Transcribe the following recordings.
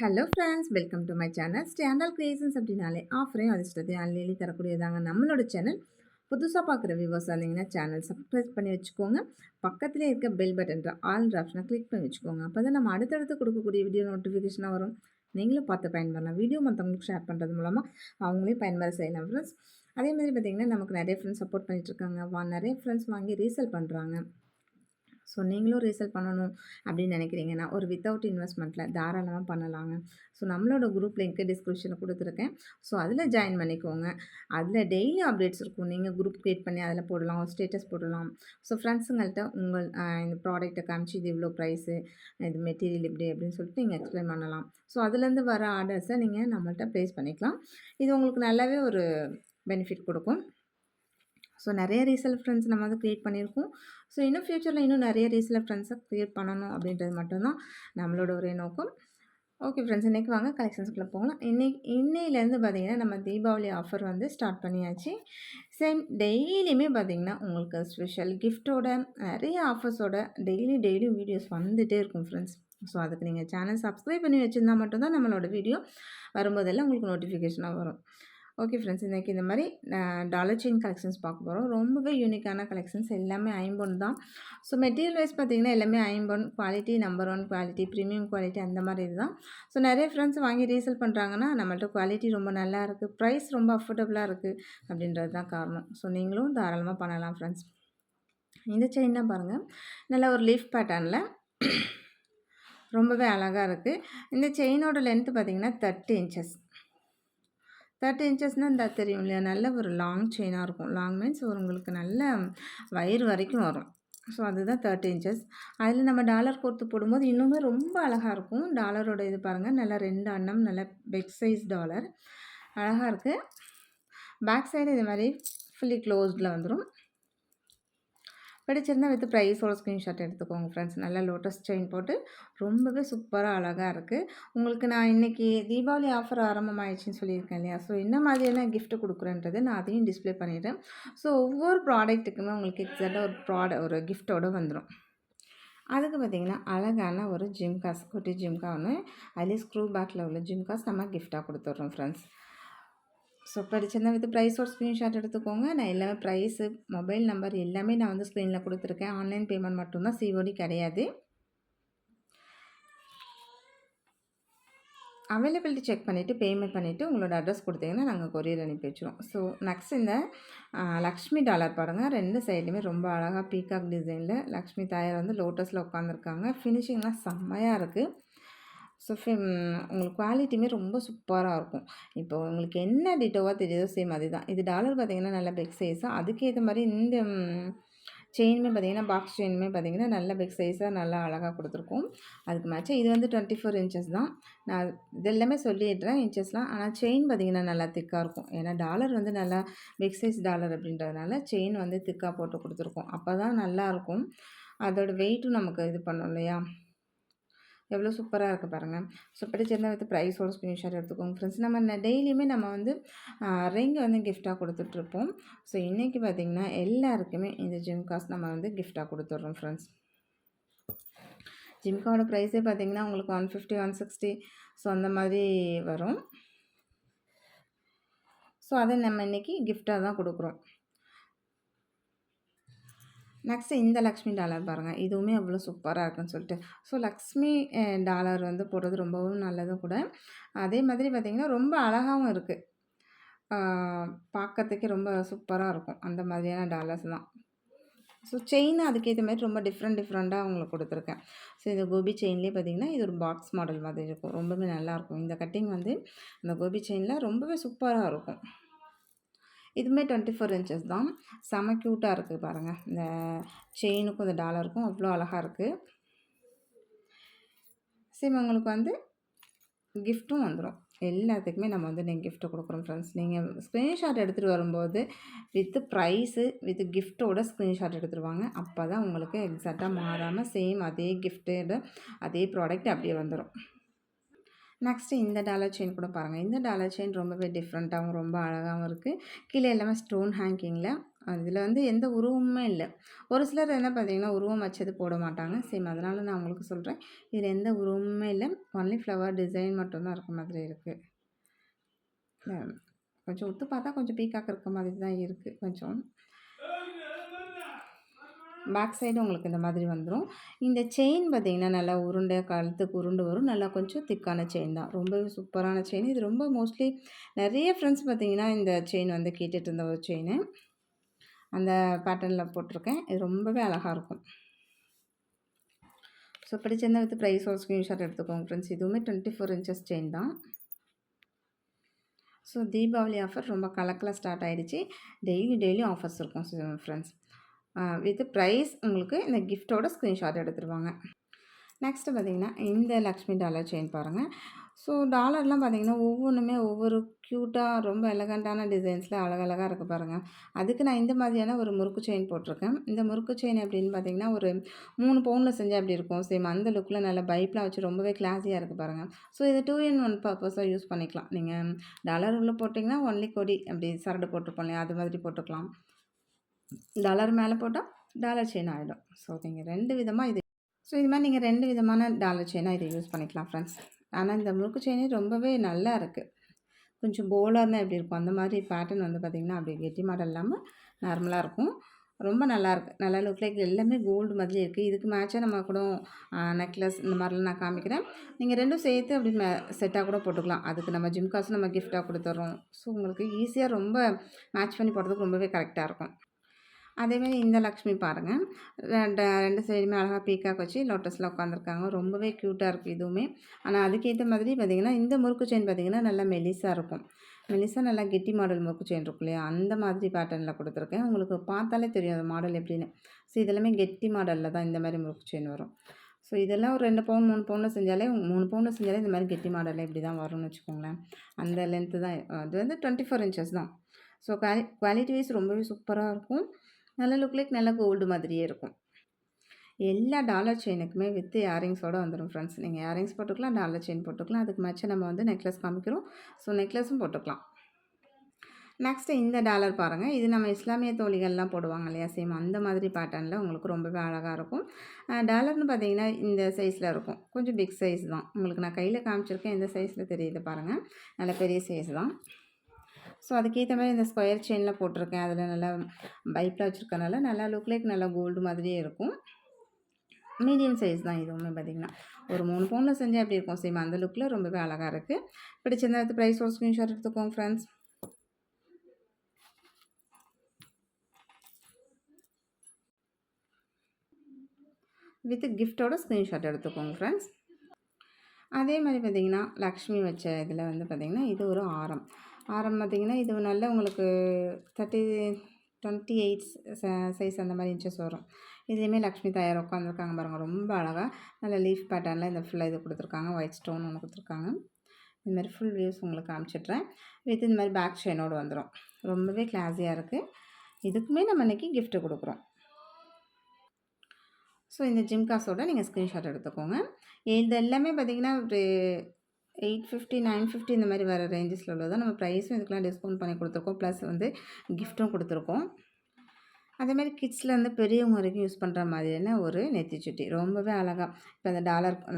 Hello friends, welcome to my channel. Standard creations அப்படின்னாலே ஆஃபரையும் அதிர்ஷ்டத்தையும் அள்ளி தரக்கூடியதாங்க நம்மளோட சேனல். புதுசாக பார்க்குற வியூவர்ஸ் வந்தீங்கன்னா சேனல் சப்ஸ்கிரைப் பண்ணி வச்சுக்கோங்க. பக்கத்துலேயே இருக்க பெல் பட்டன்ற ஆல் ஆப்ஷனை கிளிக் பண்ணி வச்சுக்கோங்க. அப்போ தான் நம்ம அடுத்தடுத்து கொடுக்கக்கூடிய வீடியோ நோட்டிஃபிகேஷனாக வரும். நீங்களும் பார்த்து பயன்பெறலாம். வீடியோ மற்றவங்களுக்கு ஷேர் பண்ணுறது மூலமாக அவங்களையும் பயன்பெற செய்யலாம் ஃப்ரெண்ட்ஸ். அதே மாதிரி பார்த்திங்கன்னா நமக்கு நிறைய ஃப்ரெண்ட்ஸ் சப்போர்ட் பண்ணிகிட்ருக்காங்க. நிறைய ஃப்ரெண்ட்ஸ் வாங்கி ரீசேல் பண்ணுறாங்க. ஸோ நீங்களும் ரீசேல் பண்ணணும் அப்படின்னு நினைக்கிறீங்கன்னா ஒரு வித்தவுட் இன்வெஸ்ட்மெண்ட்டில் தாராளமாக பண்ணலாங்க. ஸோ நம்மளோட குரூப் லிங்க்கு டிஸ்கிரிப்ஷனில் கொடுத்துருக்கேன். ஸோ அதில் ஜாயின் பண்ணிக்கோங்க. அதில் டெய்லி அப்டேட்ஸ் இருக்கும். நீங்கள் குரூப் க்ரியேட் பண்ணி அதில் போடலாம், ஸ்டேட்டஸ் போடலாம். ஸோ ஃப்ரெண்ட்ஸுங்கள்ட்ட உங்கள் இந்த ப்ராடக்ட்டை காமிச்சு இது இவ்வளோ ப்ரைஸு, இது மெட்டீரியல் இப்படி அப்படின்னு சொல்லிட்டு நீங்கள் எக்ஸ்பிளைன் பண்ணலாம். ஸோ அதுலேருந்து வர ஆர்டர்ஸை நீங்கள் நம்மள்ட்ட ப்ளேஸ் பண்ணிக்கலாம். இது உங்களுக்கு நல்லாவே ஒரு பெனிஃபிட் கொடுக்கும். ஸோ நிறைய ரீசேல் ஃப்ரெண்ட்ஸ் நம்ம வந்து க்ரியேட் பண்ணியிருக்கோம். ஸோ இன்னும் ஃப்யூச்சரில் இன்னும் நிறைய ரீசேல் ஃப்ரெண்ட்ஸை க்ரியேட் பண்ணணும் அப்படின்றது மட்டும்தான் நம்மளோட ஒரே நோக்கம். ஓகே ஃப்ரெண்ட்ஸ், இன்றைக்கி வாங்க கலெக்ஷன்ஸ்குள்ளே போகலாம். இன்னையிலேருந்து பார்த்திங்கன்னா நம்ம தீபாவளி ஆஃபர் வந்து ஸ்டார்ட் பண்ணியாச்சு. சேம் டெய்லியுமே பார்த்திங்கன்னா உங்களுக்கு ஸ்பெஷல் கிஃப்ட்டோட நிறைய ஆஃபர்ஸோட டெய்லியும் வீடியோஸ் வந்துகிட்டே இருக்கும் ஃப்ரெண்ட்ஸ். ஸோ அதுக்கு நீங்கள் சேனல் சப்ஸ்கிரைப் பண்ணி வச்சுருந்தா மட்டும்தான் நம்மளோட வீடியோ வரும்போதெல்லாம் உங்களுக்கு நோட்டிஃபிகேஷனாக வரும். ஓகே ஃப்ரெண்ட்ஸ், இன்றைக்கி இந்த மாதிரி டாலர் செயின் கலெக்ஷன்ஸ் பார்க்க போகிறோம். ரொம்பவே யூனிக்கான கலெக்ஷன்ஸ், எல்லாமே ஐம்பொன் தான். ஸோ மெட்டீரியல் வைஸ் பார்த்திங்கன்னா எல்லாமே ஐம்பொன் quality, number 1 quality, premium quality அந்த மாதிரி இதுதான். ஸோ நிறைய ஃப்ரெண்ட்ஸ் வாங்கி ரீசேல் பண்ணுறாங்கன்னா நம்மள்ட்ட குவாலிட்டி ரொம்ப நல்லா இருக்குது, ப்ரைஸ் ரொம்ப அஃபோர்டபுளாக இருக்குது அப்படின்றது தான் காரணம். ஸோ நீங்களும் தாராளமாக பண்ணலாம் ஃப்ரெண்ட்ஸ். இந்த செயின் தான் பாருங்கள், நல்ல ஒரு லீஃப் பேட்டர்னில் ரொம்பவே அழகாக இருக்குது. இந்த செயினோட லென்த்து பார்த்திங்கன்னா 30 இன்ச்சஸ். 30 இன்ச்சஸ்னால் இந்த தெரியும் இல்லையா, நல்ல ஒரு லாங் செயினாக இருக்கும். லாங் மீன்ஸ் உங்களுக்கு நல்ல வயிறு வரைக்கும் வரும். ஸோ அதுதான் 30 இன்ச்சஸ். அதில் நம்ம டாலர் கோர்த்து போடும்போது இன்னுமே ரொம்ப அழகாக இருக்கும். டாலரோட இது பாருங்கள், நல்லா 2 அன்னம், நல்ல பிக் சைஸ் டாலர், அழகாக இருக்குது. பேக் சைடு இது மாதிரி ஃபுல்லி க்ளோஸ்டில் வந்துடும். பிடிச்சிருந்தா வித் ப்ரைஸோட ஸ்க்ரீன்ஷாட் எடுத்துக்கோங்க ஃப்ரெண்ட்ஸ். நல்லா லோட்டஸ் செயின் போட்டு ரொம்பவே சூப்பராக அழகாக இருக்குது. உங்களுக்கு நான் இன்றைக்கி தீபாவளி ஆஃபர் ஆரம்பமாயிடுச்சுன்னு சொல்லியிருக்கேன் இல்லையா. ஸோ என்ன மாதிரியான கிஃப்ட் கொடுக்குறேன்றது நான் அதையும் டிஸ்பிளே பண்ணிடுறேன். ஸோ ஒவ்வொரு ப்ராடக்ட்டுக்குமே உங்களுக்கு எக்ஸாக்டாக ஒரு கிஃப்ட்டோடு வந்துடும். அதுக்கு பார்த்திங்கன்னா அழகான ஒரு ஜிம்காஸ், குட்டி ஜிம்கா ஒன்று, அதுலேயே ஸ்க்ரூ பேக்கில் உள்ள ஜிம்காஸ் நம்ம கிஃப்டாக கொடுத்துட்றோம் ஃப்ரெண்ட்ஸ். ஸோ படிச்சிருந்தா வித் ப்ரைஸோட ஸ்க்ரீன்ஷாட் எடுத்துக்கோங்க. நான் எல்லாமே ப்ரைஸு, மொபைல் நம்பர் எல்லாமே நான் வந்து ஸ்க்ரீனில் கொடுத்துருக்கேன். ஆன்லைன் பேமெண்ட் மட்டும்தான், சிஓடி கிடையாது. அவைலபிலிட்டி செக் பண்ணிவிட்டு பேமெண்ட் பண்ணிவிட்டு உங்களோட அட்ரஸ் கொடுத்தீங்கன்னா நாங்கள் கொரியர் அனுப்பி வச்சுருவோம். ஸோ நெக்ஸ்ட் இந்த லக்ஷ்மி டாலர் பாருங்கள். 2 சைடுமே ரொம்ப அழகாக பீகாக் டிசைனில் லக்ஷ்மி தாயார் வந்து லோட்டஸில் உட்காந்துருக்காங்க. ஃபினிஷிங்லாம் செம்மையாக இருக்குது. ஸோ உங்களுக்கு குவாலிட்டியுமே ரொம்ப சூப்பராக இருக்கும். இப்போ உங்களுக்கு என்ன டிட்டோவாக தெரியுதோ சேம் அதே தான். இது டாலர் பார்த்திங்கன்னா நல்ல பிக் சைஸாக, அதுக்கேற்ற மாதிரி இந்த செயினுமே பார்த்திங்கன்னா பாக்ஸ் செயினுமே பார்த்திங்கன்னா நல்ல பிக் சைஸாக நல்லா அழகாக கொடுத்துருக்கோம். அதுக்கு மேட்சாக இது வந்து 24 இன்ச்சஸ் தான். நான் இதெல்லாமே சொல்லிடுறேன் இன்ச்சஸ்லாம். ஆனால் செயின் பார்த்திங்கன்னா நல்லா திக்காக இருக்கும். ஏன்னா டாலர் வந்து நல்லா பிக் சைஸ் டாலர் அப்படின்றதுனால செயின் வந்து திக்காக போட்டு கொடுத்துருக்கோம். அப்போ தான் நல்லாயிருக்கும். அதோடய வெயிட்டும் நமக்கு இது பண்ணும் இல்லையா. எவ்வளோ சூப்பராக இருக்குது பாருங்கள். ஸோ பிடிச்சிருந்தா வித் ப்ரைஸோட ஸ்க்ரீன்ஷாட் எடுத்துக்கோங்க ஃப்ரெண்ட்ஸ். நம்ம டெய்லியுமே நம்ம வந்து ரிங் வந்து கிஃப்டாக கொடுத்துட்ருப்போம். ஸோ இன்றைக்கி பார்த்திங்கன்னா எல்லாருக்குமே இந்த ஜிம்காஸ் நம்ம வந்து கிஃப்டாக கொடுத்துட்றோம் ஃப்ரெண்ட்ஸ். ஜிம்காவோட ப்ரைஸே பார்த்திங்கன்னா உங்களுக்கு 150, 160 ஸோ அந்த மாதிரி வரும். ஸோ அதை நம்ம இன்றைக்கி கிஃப்டாக தான் கொடுக்குறோம். நெக்ஸ்ட்டு இந்த லக்ஷ்மி டாலர் பாருங்கள், இதுவுமே அவ்வளோ சூப்பராக இருக்குன்னு சொல்லிட்டு. ஸோ லக்ஷ்மி டாலர் வந்து போடுறது ரொம்பவும் நல்லதும் கூட. அதே மாதிரி பார்த்திங்கன்னா ரொம்ப அழகாகவும் இருக்குது. பார்க்கறதுக்கே ரொம்ப சூப்பராக இருக்கும். அந்த மாதிரியான டாலர்ஸ் தான். ஸோ செயின் அதுக்கேற்ற மாதிரி ரொம்ப டிஃப்ரெண்ட்டாக உங்களுக்கு கொடுத்துருக்கேன். ஸோ இந்த கோபி செயின்லேயே பார்த்திங்கன்னா இது ஒரு பாக்ஸ் மாடல் மாதிரி இருக்கும். ரொம்பவே நல்லாயிருக்கும். இந்த கட்டிங் வந்து அந்த கோபி செயினில் ரொம்பவே சூப்பராக இருக்கும். இதுவுமே 24 இன்ச்சஸ் தான். செம க்யூட்டாக இருக்குது பாருங்கள். இந்த செயினுக்கும் இந்த டாலருக்கும் அவ்வளோ அழகாக இருக்குது. சேம் உங்களுக்கு வந்து கிஃப்ட்டும் வந்துடும். எல்லாத்துக்குமே நம்ம வந்து நீங்கள் கிஃப்ட்டு கொடுக்குறோம் ஃப்ரெண்ட்ஸ். நீங்கள் ஸ்க்ரீன்ஷாட் எடுத்துகிட்டு வரும்போது வித் ப்ரைஸு வித் கிஃப்ட்டோட ஸ்க்ரீன்ஷாட் எடுத்துகிட்டு வாங்க. அப்போ தான் உங்களுக்கு எக்ஸாக்டாக மாறாமல் சேம் அதே கிஃப்ட்டோட அதே ப்ராடக்ட் அப்படியே வந்துடும். நெக்ஸ்ட்டு இந்த டாலர் செயின் கூட பாருங்கள். இந்த டாலர் செயின் ரொம்பவே டிஃப்ரெண்ட்டாகவும் ரொம்ப அழகாகவும் இருக்குது. கீழே எல்லாமே ஸ்டோன் ஹேங்கிங்கில் இதில வந்து எந்த உருவமுமே இல்ல. ஒரு சிலர் என்ன பார்த்தீங்கன்னா, உருவம் வச்சது போட மாட்டாங்க. சேம் அதனால நான் உங்களுக்கு சொல்றேன். இதில எந்த உருவமுமே இல்ல. ஒன்லி ஃப்ளவர் டிசைன் மட்டும் தான் இருக்க மாதிரி இருக்கு. அ கொஞ்சம் உத்து பார்த்தா கொஞ்சம் பீகாக் இருக்க மாதிரி தான் இருக்கு கொஞ்சம். பேக் சைடு உங்களுக்கு இந்த மாதிரி வந்துரும். இந்த செயின் பார்த்தீங்கன்னா, நல்லா உருண்ட கழுத்துக்கு உருண்டு வரும். நல்லா கொஞ்சம் திக்கான செயின் தான். ரொம்பவே சூப்பரான செயின். இது ரொம்ப மோஸ்ட்லி நெறைய ஃப்ரெண்ட்ஸ் பார்த்தீங்கன்னா, இந்த செயின் வந்து கேட்டுட்டு இருந்த ஒரு செயினு. அந்த பேட்டர்ன்ல போட்டிருக்கேன். இது ரொம்பவே அழகா இருக்கும். ஸோ பிடிச்சிருந்தா வித் ப்ரைஸோட ஸ்க்ரீன்ஷாட் எடுத்துக்கோங்க ஃப்ரெண்ட்ஸ். இதுவுமே 24 இன்ச்சஸ் செயின் தான். ஸோ தீபாவளி ஆஃபர் ரொம்ப கலக்கலா ஸ்டார்ட் ஆயிடுச்சு. டெய்லியும் ஆஃபர்ஸ் இருக்கும் ஃப்ரெண்ட்ஸ். வித் ப்ரைஸ் உங்களுக்கு இந்த கிஃப்ட்டோட ஸ்க்ரீன்ஷாட் எடுத்துருவாங்க. நெக்ஸ்ட்டு பார்த்தீங்கன்னா, இந்த லக்ஷ்மி டாலர் செயின் பாருங்கள். ஸோ டாலர்லாம் பார்த்தீங்கன்னா, ஒவ்வொன்றுமே ஒவ்வொரு க்யூட்டா ரொம்ப எலகண்ட்டான டிசைன்ஸில் அழகழகா இருக்குது பாருங்கள். அதுக்கு நான் இந்த மாதிரியான ஒரு முறுக்கு செயின் போட்டிருக்கேன். இந்த முறுக்கு செயின் எப்படின்னு பார்த்தீங்கன்னா, ஒரு 3 பவுனில் செஞ்சால் எப்படி இருக்கும்? சேம் அந்த லுக்கில் நல்ல பைப்லாம் வச்சு ரொம்பவே கிளாஸியாக இருக்குது பாருங்கள். ஸோ இது 2 in 1 பர்ப்பஸாக யூஸ் பண்ணிக்கலாம். நீங்கள் டாலர் உள்ளே போட்டிங்கன்னா, ஒன்லி கொடி அப்படி சரடு போட்டிருப்போம் இல்லையா? அது மாதிரி போட்டுக்கலாம். டாலர் மேலே போட்டால் டாலர் செயின் ஆகிடும். ஸோ நீங்கள் 2 விதமாக இது இது மாதிரி நீங்கள் 2 விதமான டாலர் செயினாக இதை யூஸ் பண்ணிக்கலாம் ஃப்ரெண்ட்ஸ். ஆனால் இந்த முறுக்கு செயினே ரொம்பவே நல்லா இருக்குது. கொஞ்சம் போல்டாக இருந்தால் எப்படி இருக்கும், அந்த மாதிரி பேட்டர்ன் வந்து பார்த்திங்கன்னா அப்படி கெட்டி மாடல் இல்லாமல் நார்மலாக இருக்கும். ரொம்ப நல்லாயிருக்கு. நல்லா லுக் லைக் எல்லாமே கோல்டு மாதிரி இருக்குது. இதுக்கு மேட்சாக நம்ம கூட நெக்லஸ் இந்த மாதிரிலாம் நான் காமிக்கிறேன். நீங்கள் 2ம் சேர்த்து அப்படி செட்டாக கூட போட்டுக்கலாம். அதுக்கு நம்ம ஜிம்காஸும் நம்ம கிஃப்ட்டாக கொடுத்துட்றோம். ஸோ உங்களுக்கு ஈஸியாக ரொம்ப மேட்ச் பண்ணி போடுறதுக்கு ரொம்பவே கரெக்டாக இருக்கும். அதேமாரி இந்த லக்ஷ்மி பாருங்கள். 2 சைடுமே அழகாக பீகாக் வச்சு லோட்டஸில் உட்காந்துருக்காங்க. ரொம்பவே க்யூட்டாக இருக்குது இதுவுமே. ஆனால் அதுக்கேற்ற மாதிரி பார்த்திங்கன்னா, இந்த முறுக்கு செயின் பார்த்திங்கன்னா நல்லா மெலிசாக இருக்கும். மெலிசா நல்லா கெட்டி மாடல் முறுக்கு செயின் இருக்கும் இல்லையா? அந்த மாதிரி பேட்டர்னில் கொடுத்துருக்கேன். உங்களுக்கு பார்த்தாலே தெரியும் அந்த மாடல் எப்படின்னு. ஸோ இதெல்லாமே கெட்டி மாடலில் தான் இந்த மாதிரி முறுக்கு செயின் வரும். ஸோ இதெல்லாம் ஒரு 2 பவுன் 3 பவுனில் செஞ்சாலே 3 பவுனில் செஞ்சாலே இந்த மாதிரி கெட்டி மாடலில் இப்படி தான் வரும்னு வச்சுக்கோங்களேன். அந்த லென்த்து தான். அது வந்து 24 இன்ச்சஸ் தான். ஸோ குவாலிட்டி வைஸ் ரொம்பவே சூப்பராக இருக்கும். நல்ல லுக் லைக் நல்ல கோல்டு மாதிரியே இருக்கும். எல்லா டாலர் செயினுக்குமே வித் இயரிங்ஸோடு வந்துடும் ஃப்ரெண்ட்ஸ். நீங்கள் இயரிங்ஸ் போட்டுக்கலாம், டாலர் செயின் போட்டுக்கலாம். அதுக்கு மேட்சாக நம்ம வந்து நெக்லஸ் காமிக்கிறோம். ஸோ நெக்லஸும் போட்டுக்கலாம். நெக்ஸ்ட்டு இந்த டாலர் பாருங்கள். இது நம்ம இஸ்லாமிய தோழிகள்லாம் போடுவாங்க இல்லையா? சேம் அந்த மாதிரி பேட்டர்னில் உங்களுக்கு ரொம்பவே அழகாக இருக்கும். டாலர்னு பார்த்தீங்கன்னா இந்த சைஸில் இருக்கும். கொஞ்சம் பிக் சைஸ் தான். உங்களுக்கு நான் கையில் காமிச்சிருக்கேன். எந்த சைஸில் தெரியுது பாருங்கள். நல்ல பெரிய சைஸ் தான். ஸோ அதுக்கேற்ற மாதிரி இந்த ஸ்கொயர் செயினில் போட்டிருக்கேன். அதில் நல்லா பைப்பில் வச்சுருக்கனால நல்லா லுக் லைக் நல்லா கோல்டு மாதிரியே இருக்கும். மீடியம் சைஸ் தான் இதுவுமே பார்த்திங்கன்னா. ஒரு 3 பவுனில் செஞ்சால் எப்படி இருக்கும்? சேம் அந்த லுக்கில் ரொம்பவே அழகாக இருக்குது. பிடிச்சிருந்தா அடுத்து ப்ரைஸ் ஒரு ஸ்க்ரீன்ஷாட் எடுத்துக்கோங்க ஃப்ரெண்ட்ஸ். வித் கிஃப்ட்டோட ஸ்க்ரீன்ஷாட் எடுத்துக்கோங்க ஃப்ரெண்ட்ஸ். அதே மாதிரி பார்த்திங்கன்னா, லக்ஷ்மி வச்ச இதில் வந்து பார்த்திங்கன்னா, இது ஒரு ஆரம். ஆரம் பார்த்திங்கன்னா, இது நல்ல உங்களுக்கு 28 சைஸ் அந்த மாதிரி இன்ச்சஸ் வரும். இதுலேயுமே லக்ஷ்மி தாயார் உட்காந்துருக்காங்க பாருங்கள். ரொம்ப அழகாக நல்ல லீஃப் பேட்டர்னில் இந்த ஃபுல்லாக இது கொடுத்துருக்காங்க. ஒயிட் ஸ்டோன் ஒன்று கொடுத்துருக்காங்க. இதுமாதிரி ஃபுல் வியூஸ் உங்களுக்கு காமிச்சிட்றேன். வித் இந்த மாதிரி பேக் செயினோடு வந்துடும். ரொம்பவே கிளாஸியாக இருக்குது. இதுக்குமே நம்ம இன்றைக்கி கிஃப்ட்டு கொடுக்குறோம். ஸோ இந்த ஜிம்காஸோட நீங்கள் ஸ்க்ரீன்ஷாட் எடுத்துக்கோங்க. இது எல்லாமே பார்த்திங்கன்னா ஒரு 850, 950 இந்த மாதிரி வர ரேஞ்சஸில் உள்ளதான். நம்ம ப்ரைஸும் இதுக்கெலாம் டிஸ்கவுண்ட் பண்ணி கொடுத்துருக்கோம். ப்ளஸ் வந்து கிஃப்ட்டும் கொடுத்துருக்கோம். அதேமாதிரி கிட்ஸ்லேருந்து பெரியவங்க வரைக்கும் யூஸ் பண்ணுற மாதிரியான ஒரு நெத்திச்சுட்டி ரொம்பவே அழகாக. இப்போ அந்த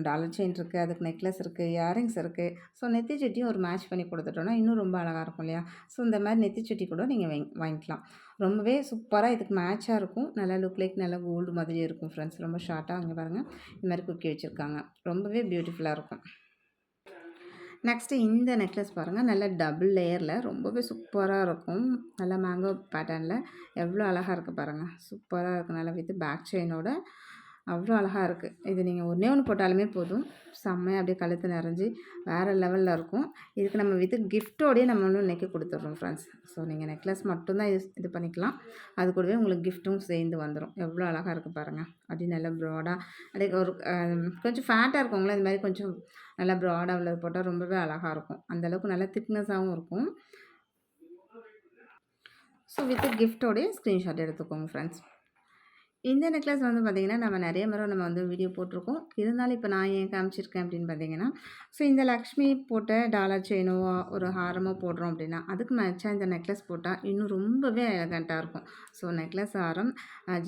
டாலர் செயின் இருக்குது, அதுக்கு நெக்லஸ் இருக்குது, இயரிங்ஸ் இருக்குது. ஸோ நெத்திச்சுட்டியும் ஒரு மேட்ச் பண்ணி கொடுத்துட்டோன்னா இன்னும் ரொம்ப அழகாக இருக்கும் இல்லையா? ஸோ இந்த மாதிரி நெத்திச்சுட்டி கூட நீங்கள் வாங்கிக்கலாம். ரொம்பவே சூப்பராக இதுக்கு மேட்சாக இருக்கும். நல்லா லுக் லைக் நல்லா கோல்டு மாதிரியே இருக்கும் ஃப்ரெண்ட்ஸ். ரொம்ப ஷார்ட்டாக அங்கே பாருங்கள் இந்த மாதிரி குக்கி வச்சுருக்காங்க. ரொம்பவே பியூட்டிஃபுல்லாக இருக்கும். நெக்ஸ்ட்டு இந்த நெக்லஸ் பாருங்கள். நல்ல டபுள் லேயரில் ரொம்பவே சூப்பராக இருக்கும். நல்லா மேங்கோ பேட்டர்னில் எவ்வளோ அழகாக இருக்குது பாருங்கள். சூப்பராக இருக்குது. நல்லா வித் பேக் செயினோட அவ்வளோ அழகாக இருக்குது. இது நீங்கள் ஒன்றே ஒன்று போட்டாலுமே போதும். செம்மையாக அப்படியே கழுத்து நிறைஞ்சி வேறு லெவலில் இருக்கும். இதுக்கு நம்ம வித் கிஃப்ட்டோடையே நம்ம ஒன்று இன்றைக்கி கொடுத்துட்றோம் ஃப்ரெண்ட்ஸ். ஸோ நீங்கள் நெக்லஸ் மட்டும்தான் இது பண்ணிக்கலாம். அது கூடவே உங்களுக்கு கிஃப்ட்டும் சேர்ந்து வந்துடும். எவ்வளோ அழகாக இருக்குது பாருங்கள். அப்படி நல்லா ப்ராடாக அப்படியே ஒரு கொஞ்சம் ஃபேட்டாக இருக்கவங்களே இது மாதிரி கொஞ்சம் நல்லா ப்ராடாக உள்ளது போட்டால் ரொம்பவே அழகாக இருக்கும். அந்தளவுக்கு நல்லா திக்னஸாகவும் இருக்கும். ஸோ வித் கிஃப்ட்டோடைய ஸ்க்ரீன்ஷாட் எடுத்துக்கோங்க ஃப்ரெண்ட்ஸ். இந்த நெக்லஸ் வந்து பார்த்திங்கன்னா, நம்ம நெறைய முறை நம்ம வந்து வீடியோ போட்டிருக்கோம். இருந்தாலும் இப்போ நான் ஏன் காமிச்சிருக்கேன் அப்படின்னு பார்த்தீங்கன்னா, ஸோ இந்த லக்ஷ்மி போட்ட டாலர் செயினோ, ஒரு ஹாரமோ போடுறோம் அப்படின்னா, அதுக்கு மேட்சா இந்த நெக்லஸ் போட்டா இன்னும் ரொம்பவே எலகண்ட்டா இருக்கும். ஸோ நெக்லஸ், ஹாரம்,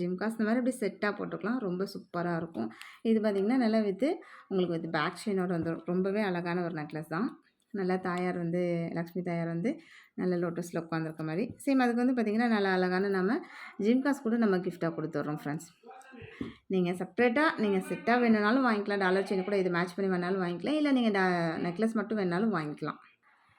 ஜிம்காஸ் இந்த மாதிரி அப்படியே செட்டா போட்டுக்கலாம். ரொம்ப சூப்பரா இருக்கும். இது பார்த்திங்கன்னா, நல்லா உங்களுக்கு பேக் செயினோட வந்துரும். ரொம்பவே அழகான ஒரு நெக்லஸ் தான். நல்லா தாயார் வந்து லக்ஷ்மி தாயார் வந்து நல்ல லோட்டஸில் உட்காந்துருக்க மாதிரி. சேம் அதுக்கு வந்து பார்த்திங்கன்னா, நல்லா அழகான நம்ம ஜிம்காஸ் கூட நம்ம கிஃப்ட்டாக கொடுத்துட்றோம் ஃப்ரெண்ட்ஸ். நீங்கள் செப்ரேட்டாக நீங்கள் செட்டாக வேணுனாலும் வாங்கிக்கலாம். டாலர் செயின் கூட இது மேட்ச் பண்ணி வேணாலும் வாங்கிக்கலாம். இல்லை நீங்கள் நெக்லஸ் மட்டும் வேணாலும் வாங்கிக்கலாம்.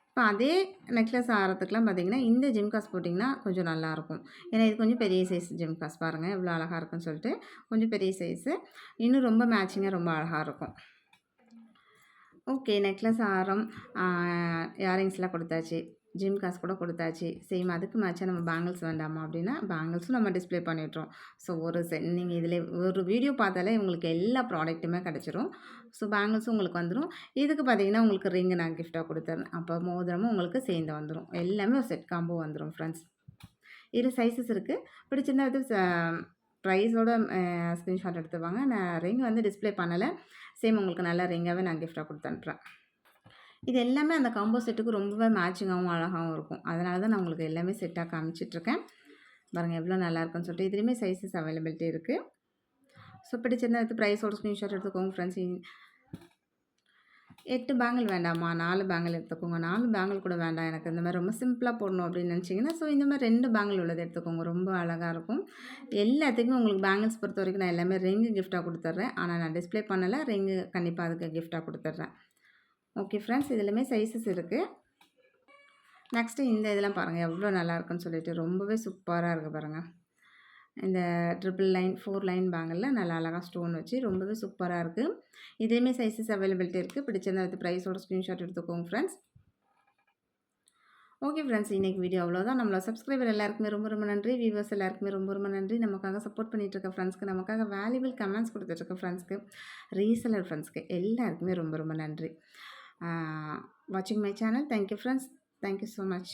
இப்போ அதே நெக்லஸ் ஆரத்துக்குலாம் பார்த்திங்கன்னா, இந்த ஜிம்காஸ் போட்டிங்கன்னா கொஞ்சம் நல்லாயிருக்கும். ஏன்னா இது கொஞ்சம் பெரிய சைஸ் ஜிம்காஸ் பாருங்கள் எவ்வளோ அழகாக இருக்குன்னு சொல்லிட்டு. கொஞ்சம் பெரிய சைஸு. இன்னும் ரொம்ப மேட்சிங்காக ரொம்ப அழகாக இருக்கும். ஓகே. நெக்லஸ், ஹாரம், இயரிங்ஸ்லாம் கொடுத்தாச்சு. ஜிம்காஸ் கூட கொடுத்தாச்சு. சேம் அதுக்கு மேட்சா நம்ம பேங்கிள்ஸ் வேண்டாமா அப்படின்னா, பேங்கிள்ஸும் நம்ம டிஸ்ப்ளே பண்ணிடுறோம். ஸோ நீங்கள் இதில் ஒரு வீடியோ பார்த்தாலே உங்களுக்கு எல்லா ப்ராடக்ட்டுமே கிடச்சிரும். ஸோ பேங்கிள்ஸும் உங்களுக்கு வந்துடும். இதுக்கு பார்த்தீங்கன்னா, உங்களுக்கு ரிங்கு நான் கிஃப்ட்டாக கொடுத்துறேன். அப்போ மோதிரமும் உங்களுக்கு சேர்ந்து வந்துடும். எல்லாமே ஒரு செட் காம்போ வந்துடும் ஃப்ரெண்ட்ஸ். இதில் சைஸஸ் இருக்குது. பிடிச்சிருந்தா வந்து ப்ரைஸோட ஸ்க்ரீன்ஷாட் எடுத்து வாங்க. நான் ரிங் வந்து டிஸ்ப்ளே பண்ணலை. சேம் உங்களுக்கு நல்ல ரிங்காகவே நான் கிஃப்ட்டாக கொடுத்து அனுப்புகிறேன். இது எல்லாமே அந்த காம்போ செட்டுக்கு ரொம்பவே மேட்சிங்காகவும் அழகாகவும் இருக்கும். அதனால தான் நான் உங்களுக்கு எல்லாமே செட்டாக காமிச்சிட்ருக்கேன். பாருங்கள் எவ்வளோ நல்லாயிருக்குன்னு சொல்லிட்டு. இதுலேயுமே சைஸஸ் அவைலபிலிட்டி இருக்குது. ஸோ பிடிச்சிருந்தா எடுத்து ப்ரைஸோட ஸ்க்ரீன்ஷாட் எடுத்துக்கோங்க ஃப்ரெண்ட்ஸ். 8 பேங்கிள் வேண்டாமா, 4 பேங்கிள் எடுத்துக்கோங்க. 4 பேங்கிள் கூட வேண்டாம் எனக்கு இந்த மாதிரி ரொம்ப சிம்பிளாக போடணும் அப்படின்னு நினச்சிங்கன்னா, ஸோ இந்த மாதிரி 2 பேங்கிள் உள்ளது எடுத்துக்கோங்க. ரொம்ப அழகாக இருக்கும். எல்லாத்துக்குமே உங்களுக்கு பேங்கிள்ஸ் பொறுத்த வரைக்கும் நான் எல்லாமே ரிங்கு கிஃப்ட்டாக கொடுத்துட்றேன். ஆனால் நான் டிஸ்ப்ளே பண்ணலை. ரிங்கு கண்டிப்பாக அதுக்கு கிஃப்ட்டாக கொடுத்துட்றேன். ஓகே ஃப்ரெண்ட்ஸ், இதுலையுமே சைஸஸ் இருக்குது. நெக்ஸ்ட்டு இந்த இதெல்லாம் பாருங்கள் எவ்வளோ நல்லாயிருக்குன்னு சொல்லிட்டு. ரொம்பவே சூப்பராக இருக்குது பாருங்கள். இந்த ட்ரிபிள் லைன் 4 லைன் பேங்கிளில் நல்லா அழகாக ஸ்டோன் வச்சு ரொம்பவே சூப்பராக இருக்குது. இதுலேயுமே சைஸஸ் அவைலபிலிட்டி இருக்குது. பிடிச்சிருந்தா எடுத்து ப்ரைஸோட ஸ்க்ரீன்ஷாட் எடுத்துக்கோங்க ஃப்ரெண்ட்ஸ். ஓகே ஃப்ரெண்ட்ஸ், இன்றைக்கி வீடியோ அவ்வளோதான். நம்மளோட சப்ஸ்கிரைபர் எல்லாருக்குமே ரொம்ப ரொம்ப நன்றி. வியூவர்ஸ் எல்லாருக்குமே ரொம்ப ரொம்ப நன்றி. நமக்காக சப்போர்ட் பண்ணிகிட்டு இருக்க ஃப்ரெண்ட்ஸ்க்கு, நமக்காக வேல்யூபிள் கமெண்ட்ஸ் கொடுத்துட்ருக்க ஃப்ரெண்ட்ஸ்க்கு, ரீசெலர் ஃப்ரெண்ட்ஸ்க்கு எல்லாருக்குமே ரொம்ப ரொம்ப நன்றி. வாட்சிங் my channel. Thank you friends. Thank you so much.